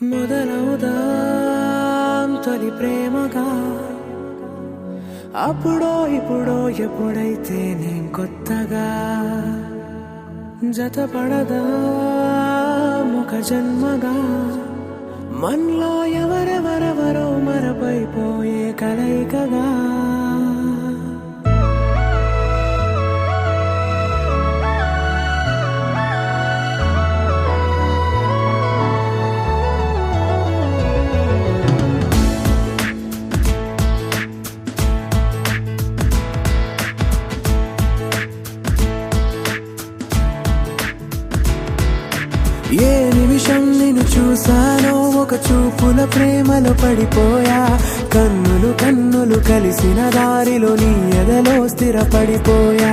మొదలవుదాం తొలి ప్రేమగా అప్పుడో ఇప్పుడో ఎప్పుడైతే నేను కొత్తగా జతపడదా ముఖ జన్మగా మనలో ఎవరెవరెవరో మరపైపోయే కలయికగా ఏ నిమిషం నిన్ను చూసానో ఒక చూపుల ప్రేమలో పడిపోయా కన్నులు కన్నులు కలిసిన దారిలో నీ ఎదలో స్థిరపడిపోయా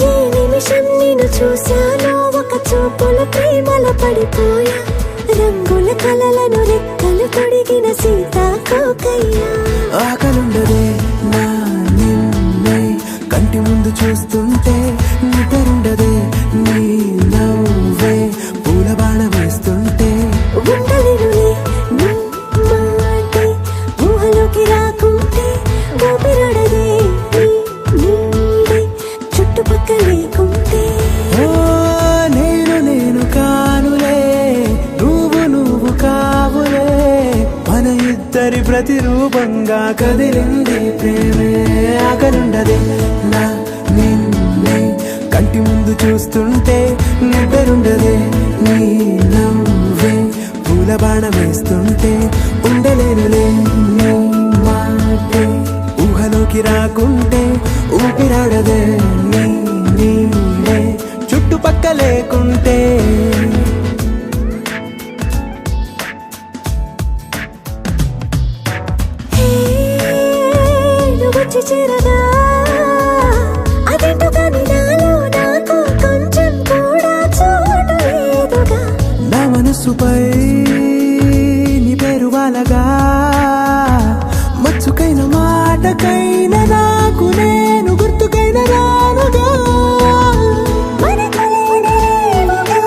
ఏ నిమిషం నిన్ను చూసానో ఒక చూపుల ప్రేమలో పడిపోయా రంగుల కలలను రెక్కలు తొడిగిన సీతాకోకయ్యా ఆకలుండదే నా నిన్నే కంటి ముందు చూస్తుంటే నిద్రుండదే నీ నవ్వే పూల బాణ వేస్తుంటే ఉండలేనులే నీ మాటే ఊహలోకి రాకుంటే ఊపిరాడదే నీ నీడే చుట్టుపక్కల లేకుంటే ఓ నేను కానులే నువ్వు కావులే మన ఇద్దరి ప్రతిరూపంగా కదిలింది ప్రేమే ఆకలుండదే నా నిన్నే కంటి ముందు చూస్తుంటే నిద్రుండదే నీ నవ్వే పూల బాణ వేస్తుంటే ఉండలేనులే నీ మాటే ఊహలోకి రాకుంటే ఊపిరాడదే నీ నీడే చుట్టుపక్క లేకుంటే నువ్వు వచ్చి చేరగా అదేంటో కానీ నాలో నాకు కొంచెం కూడా చోటు లేదుగా నా మనసుపై నీ పేరు వాలగా మచ్చుకైన మాటకైన నాకు నేను గుర్తుకైన రానుగా మనకులేనిదేమోగా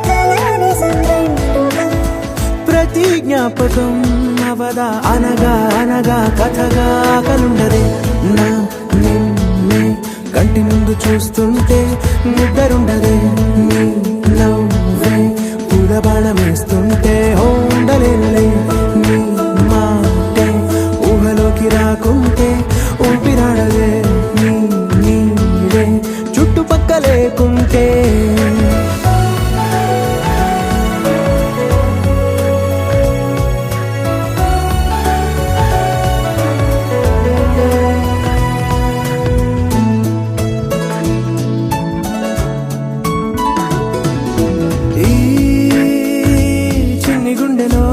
కలని సంగంటుగా ప్రతి జ్ఞాపకం అవదా అనగా అనగా కథగా కలుండదే నా నిన్నే కంటి ముందు చూస్తుంటే నిద్రుండదే నీ నవ్వే పూల బాణం వేస్తుంటే ఉండలేనులే నీ మాటే ఊహలోకి రాకుంటే ఊపిరాడదే నీ నీడే చుట్టుపక్క లేకుంటే ఈ చిన్ని గుండెలో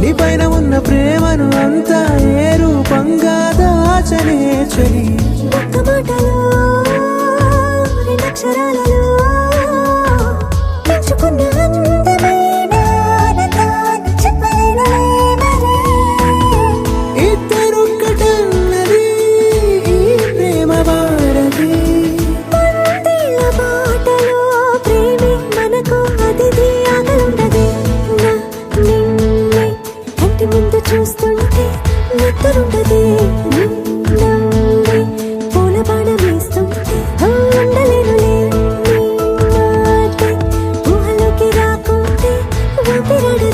నీ పైన ఉన్న ప్రేమను అంతా ఏ రూపంగా దాచనే చలి ఒక్క మాటలో రెండక్షరాలలో పెంచుకున్న అందమైన ఆనందాన్ని చెప్పలేనులే మరి. ఇద్దరొక్కటన్నది ఈ ప్రేమ వారది వందేళ్ల బాటలో ప్రేమే మనకు అతిథి ఆగలుండదే నా నిన్నే కంటి ముందు చూస్తుంటే నిద్రుండదే నీ నవ్వే పూల బాణ వేస్తుంటే ఉండలేనులే నీ మాటే ఊహలోకి రాకుంటే ఊపిరాడదే